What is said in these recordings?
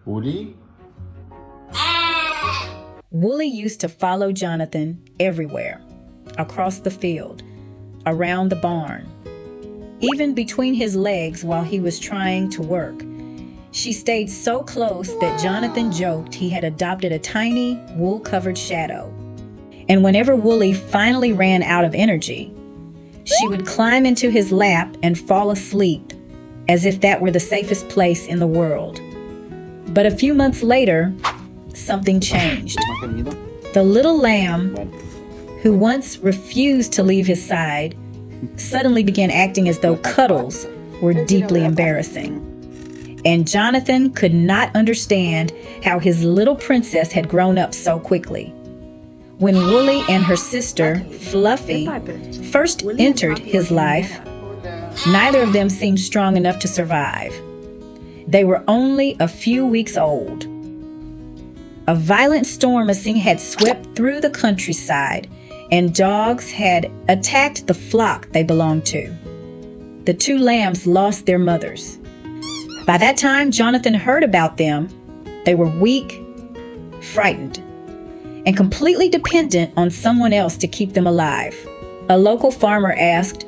우리 Wooly used to follow Jonathan everywhere, across the field, around the barn, even between his legs while he was trying to work. She stayed so close that Jonathan joked he had adopted a tiny, wool-covered shadow. And whenever Wooly finally ran out of energy, she would climb into his lap and fall asleep, as if that were the safest place in the world. But a few months later, something changed. The little lamb, who once refused to leave his side, suddenly began acting as though cuddles were deeply embarrassing. And Jonathan could not understand how his little princess had grown up so quickly. When Wooly and her sister, Fluffy, first entered his life, neither of them seemed strong enough to survive. They were only a few weeks old. A violent storm had swept through the countryside, and dogs had attacked the flock they belonged to. The two lambs lost their mothers. By that time Jonathan heard about them, they were weak, frightened, and completely dependent on someone else to keep them alive. A local farmer asked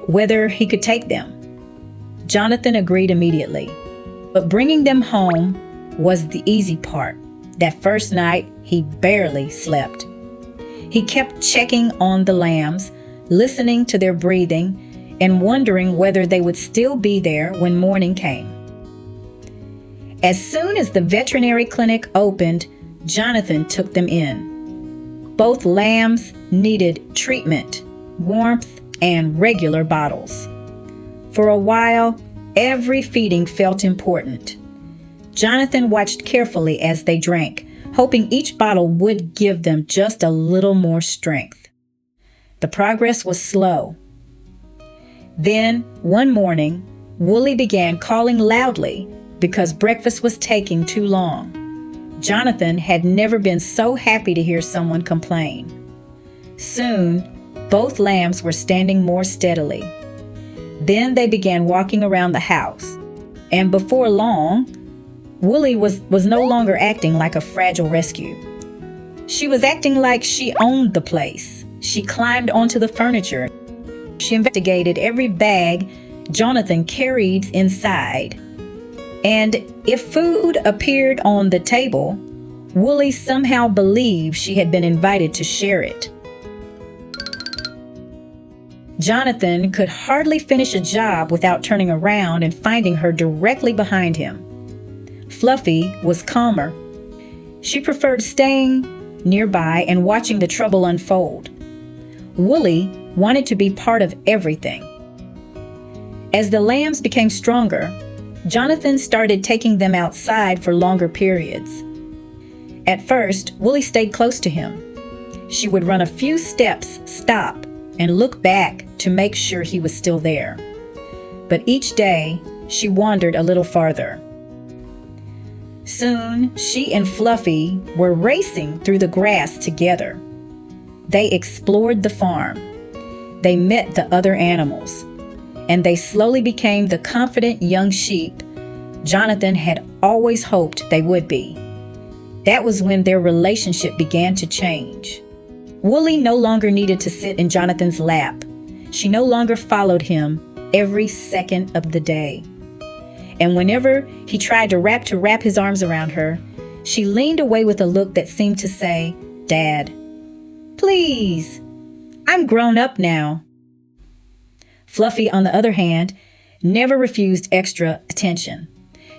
whether he could take them. Jonathan agreed immediately, but bringing them home was the easy part. That first night, he barely slept. He kept checking on the lambs, listening to their breathing, and wondering whether they would still be there when morning came. As soon as the veterinary clinic opened, Jonathan took them in. Both lambs needed treatment, warmth, and regular bottles. For a while, every feeding felt important. Jonathan watched carefully as they drank, hoping each bottle would give them just a little more strength. The progress was slow. Then, one morning, Wooly began calling loudly because breakfast was taking too long. Jonathan had never been so happy to hear someone complain. Soon, both lambs were standing more steadily. Then they began walking around the house, and before long, Wooly was no longer acting like a fragile rescue. She was acting like she owned the place. She climbed onto the furniture. She investigated every bag Jonathan carried inside. And if food appeared on the table, Wooly somehow believed she had been invited to share it. Jonathan could hardly finish a job without turning around and finding her directly behind him. Fluffy was calmer. She preferred staying nearby and watching the trouble unfold. Wooly wanted to be part of everything. As the lambs became stronger, Jonathan started taking them outside for longer periods. At first, Wooly stayed close to him. She would run a few steps, stop, and look back to make sure he was still there. But each day, she wandered a little farther. Soon, she and Fluffy were racing through the grass together. They explored the farm. They met the other animals, and they slowly became the confident young sheep Jonathan had always hoped they would be. That was when their relationship began to change. Wooly no longer needed to sit in Jonathan's lap. She no longer followed him every second of the day. And whenever he tried to wrap his arms around her, she leaned away with a look that seemed to say, "Dad, please, I'm grown up now." Fluffy, on the other hand, never refused extra attention.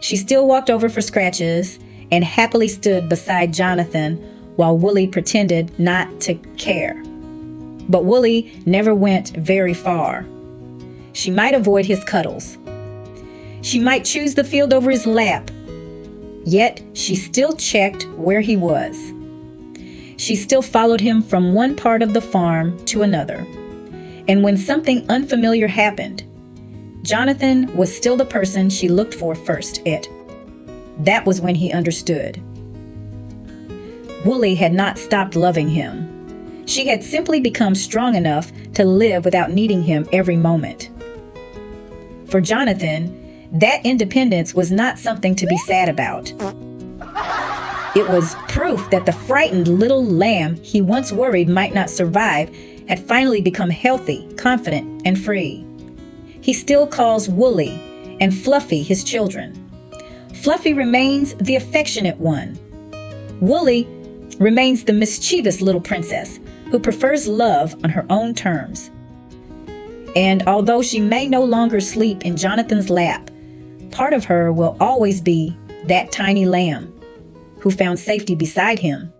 She still walked over for scratches and happily stood beside Jonathan while Wooly pretended not to care. But Wooly never went very far. She might avoid his cuddles. She might choose the field over his lap. Yet she still checked where he was. She still followed him from one part of the farm to another. And when something unfamiliar happened, Jonathan was still the person she looked for first. That was when he understood. Wooly had not stopped loving him. She had simply become strong enough to live without needing him every moment. For Jonathan, that independence was not something to be sad about. It was proof that the frightened little lamb he once worried might not survive had finally become healthy, confident, and free. He still calls Woolly and Fluffy his children. Fluffy remains the affectionate one. Woolly remains the mischievous little princess who prefers love on her own terms. And although she may no longer sleep in Jonathan's lap, part of her will always be that tiny lamb who found safety beside him